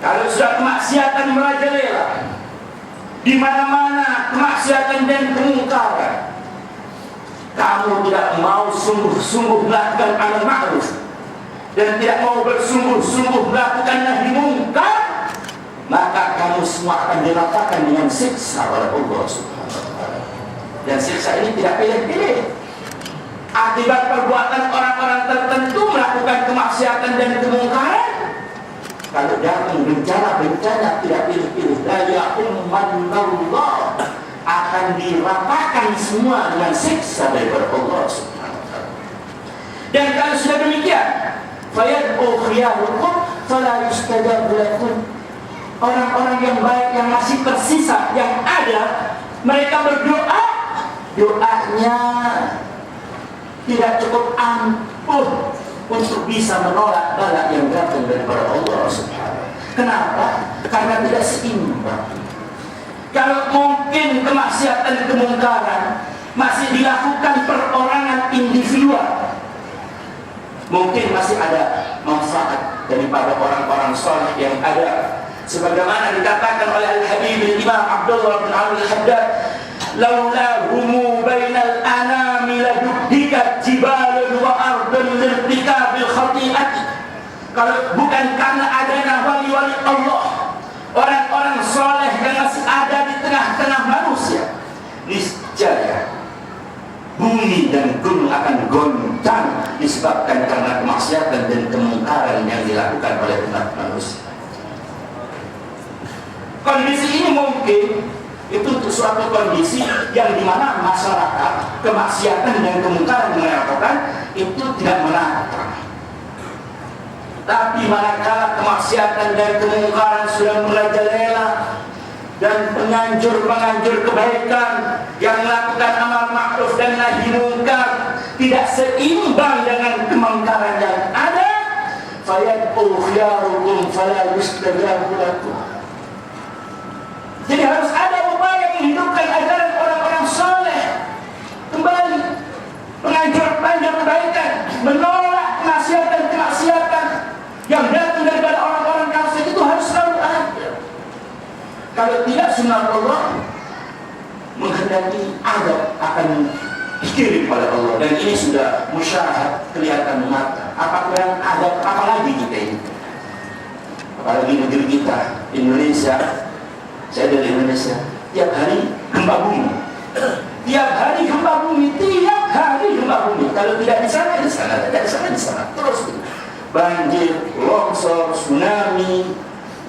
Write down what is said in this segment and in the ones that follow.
Kalau sudah kemaksiatan merajalela, di mana-mana kemaksiatan dan kemungkaran, kamu tidak mau sungguh-sungguh melakukan amal ma'ruf dan tidak mau bersungguh-sungguh melakukan nahi mungkar, maka kamu semua akan diratakan dengan siksa oleh Allah Subhanahu wa Ta'ala. Dan siksa ini tidak pilih-pilih. Akibat perbuatan orang-orang tertentu melakukan kemaksiatan dan kemungkaran, kalau datang bencana-bencana tidak pilih-pilih, la ya'ummanallah, akan diratakan semua dengan siksa daripada Allah Subhanahu wa Ta'ala. Dan kalau sudah demikian, fayad'u khiyarukum fala yustajab lakum, orang-orang yang baik yang masih tersisa yang ada, mereka berdoa, doanya tidak cukup ampuh untuk bisa menolak bala yang datang daripada Allah Subhanahu. Kenapa? Karena tidak seimbang. Kalau mungkin kemaksiatan kemungkaran masih dilakukan perorangan individual, mungkin masih ada manfaat daripada orang-orang saleh yang ada. Sebagaimana dikatakan oleh Al-Habib Imam Abdullah bin Al-Haddad, laula humu bainal anami ladukdikat jibalun wa ardun lirtikabil khati'ati. Kalau bukan karena adanya wali-wali Allah, orang-orang soleh yang masih ada di tengah-tengah manusia, niscaya bumi dan gunung akan goncang disebabkan karena kemaksiatan dan kemungkaran yang dilakukan oleh umat manusia. Kondisi ini mungkin itu suatu kondisi yang dimana masyarakat kemaksiatan dan kemungkaran yang melakukan itu tidak merata. Tapi manakala kemaksiatan dan kemungkaran sudah merajalela dan penganjur-penganjur kebaikan yang melakukan amal ma'ruf dan nahi mungkar tidak seimbang dengan kemungkaran yang ada, fayad'u khiyarukum fala yustajabu lakum. Jadi harus ada upaya menghidupkan ajaran orang-orang saleh kembali, penganjur-penganjur kebaikan, menolak kemaksiatan-kemaksiatan yang datang daripada orang-orang kafir. Itu harus selalu ada. Kalau tidak, sunnah Allah menghendaki adab akan dikirim oleh Allah, dan ini sudah musyahad, kelihatan mata. Apa kurang adab, apalagi kita ini, apalagi negeri kita Indonesia. Saya dari Indonesia, tiap hari gempa bumi, tiap hari gempa bumi, tiap hari gempa bumi. Kalau tidak di sana, di sana, tidak di sana, di sana, terus banjir, longsor, tsunami,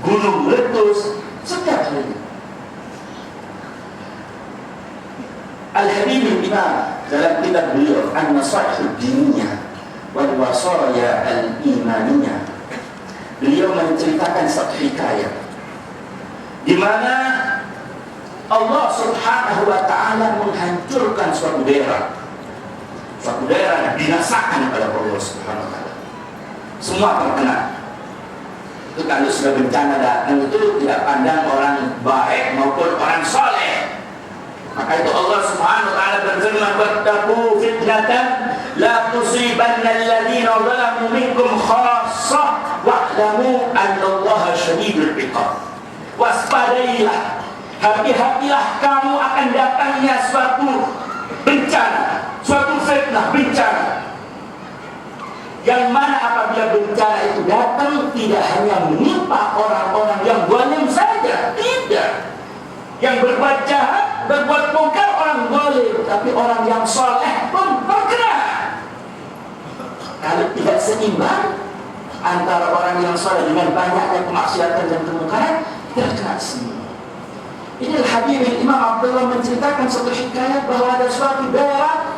gunung meletus setiap hari. Al-Habib Imam dalam kitab beliau An-Nasaih Diniyah wal Wasaya Al-Imaniyah, beliau menceritakan satu hikayat di mana Allah Subhanahu wa Ta'ala menghancurkan suatu daerah dibinasakan oleh Allah Subhanahu wa Ta'ala. Semua terkena. Itu kalau sudah bencana datang itu tidak pandang orang baik maupun orang soleh. Maka itu Allah Subhanahu wa Ta'ala berfirman, wattaqu fitnatan la tusibanna alladhina zalamu minkum khassah wa'lamu annallaha syadidul 'iqab. Waspadailah, hati-hatilah kamu akan datangnya suatu bencana, suatu fitnah, bencana yang mana apabila bencana itu datang tidak hanya menimpa orang-orang yang zalim saja, tidak, yang berbuat jahat, berbuat mungkar orang zalim, tapi orang yang soleh pun terkena. Kalau tidak seimbang antara orang yang soleh dengan banyaknya kemaksiatan dan kemungkaran, terkena semua. Ini Al-Habib Imam Abdullah menceritakan satu hikayat bahwa ada suatu daerah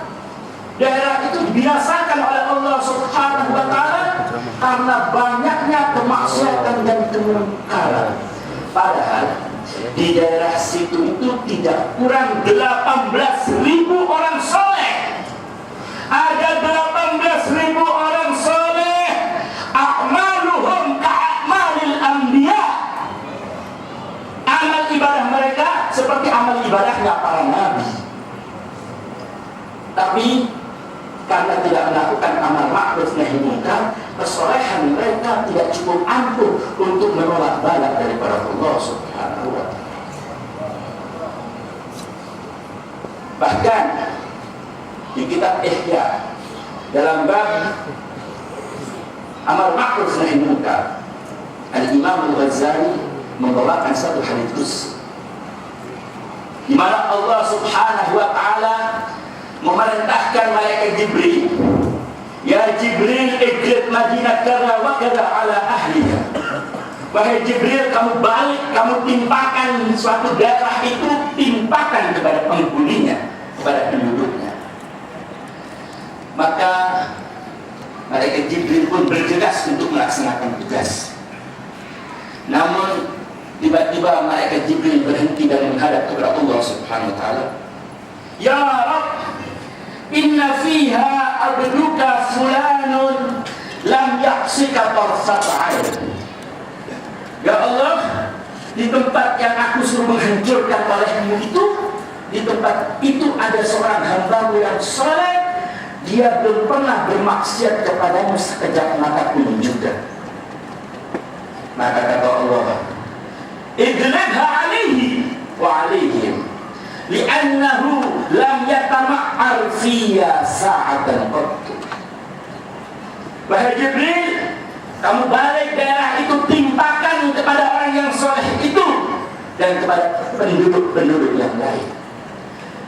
itu dibinasakan oleh Allah Subhanahu wa Ta'ala karena banyaknya kemaksiatan dan kemungkaran. Padahal di daerah situ itu tidak kurang 18.000 orang soleh. Ada 18.000 orang soleh, a'maluhum ka'amalil anbiya. Amal ibadah mereka seperti amal ibadahnya para nabi. Tapi karena tidak melakukan amal ma'ruf nahi mungkar, kesolehan mereka sama tidak cukup ampuh untuk menolak bala daripada Allah Subhanahu wa Ta'ala. Bahkan di kitab Ihya dalam bab amar ma'ruf nahi munkar, Al-Imam Al-Ghazali membawakan satu hadits qudsi di mana Allah Subhanahu wa Ta'ala memerintahkan malaikat Jibril, ya Jibril ikrid Madinah kada wa kada ala ahliha. Wahai Jibril, kamu balik, kamu timpakan suatu daerah itu, timpakan kepada penghuninya, kepada penduduknya. Maka malaikat Jibril pun bergegas untuk melaksanakan tugas. Namun tiba-tiba malaikat Jibril berhenti dan menghadap kepada Allah Subhanahu wa Ta'ala. Ya Rabb, inna fiha abduka fulanun lam yaksika tarfat ain. Ya Allah, di tempat yang aku suruh menghancurkan olehmu itu, di tempat itu ada seorang hambamu yang soleh, dia belum pernah bermaksiat kepadamu sekejap mata pun juga. Maka kata Allah, idlibha alaihi wa alaihim li'annahu lam yatama'ar fiyya sa'atan qattu. Wahai Jibril, kamu balik daerah itu, timpakan kepada orang yang soleh itu dan kepada penduduk-penduduk yang lain.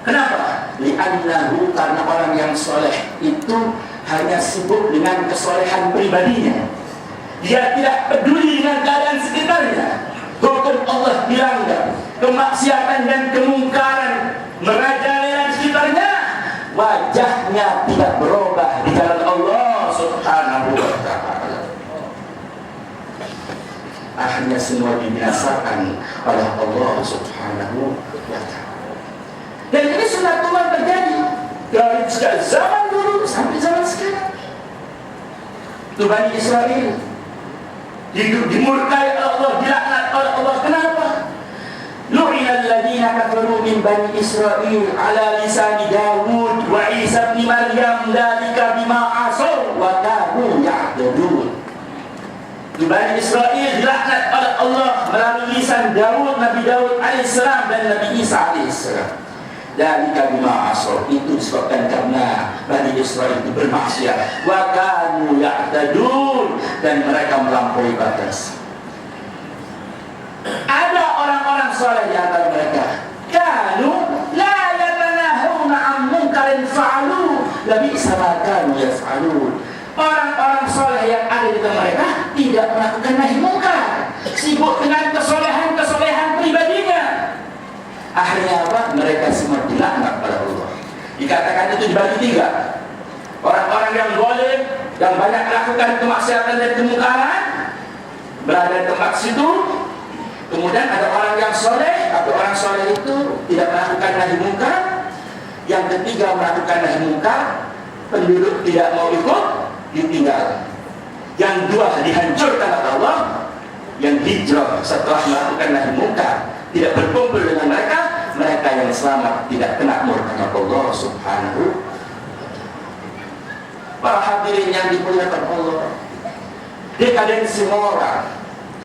Kenapa? Li'annahu, karena orang yang soleh itu hanya sibuk dengan kesolehan pribadinya. Dia tidak peduli dengan keadaan sekitarnya. Hukum Allah dilanggar, kemaksiatan dan kemungkaran merajalela di sekitarnya, wajahnya tidak berubah di jalan Allah Subhanahu wa Ta'ala. Akhirnya semua dibinasakan oleh Allah Subhanahu wa Ta'ala. Dan ini sunatullah terjadi dari sejak zaman dulu sampai zaman sekarang. Itu Bani Israel dimurkai oleh Allah, dilaknat oleh Allah. Kenapa? Lu'inal ladzina kafaru min Bani Israil ala lisani Dawud wa Isa bin Maryam dzalika bima asaw wa kanu ya'tadun. Bani Israil dilaknat oleh Allah melalui lisan Dawud, Nabi Dawud alaihissalam dan Nabi Isa alaihissalam. Dzalika bima asaw, itu disebabkan karena Bani Israil itu bermaksiat, wa kanu ya'tadun, dan mereka melampaui batas. Ada orang-orang soleh di antara mereka, kanu la yatanahuna an munkarin fa'alu labi'sa ma kanu yaf'alun. Orang-orang soleh yang ada di tengah mereka tidak melakukan nahi munkar, sibuk dengan kesolehan pribadinya. Akhirnya apa? Mereka semua dilaknat oleh Allah. Dikatakan itu dibagi tiga. Orang-orang yang boleh, yang banyak melakukan kemaksiatan dan kemungkaran, berada di tempat situ. Kemudian ada orang yang soleh, tapi orang soleh itu tidak melakukan nahi munkar. Yang ketiga melakukan nahi munkar, penduduk tidak mau ikut, ditinggal. Yang dua dihancurkan oleh Allah, yang hijrah setelah melakukan nahi munkar, tidak berkumpul dengan mereka. Mereka yang selamat tidak kena murka Allah Subhanahu. Para hadirin yang dimuliakan Allah, dekadensi moral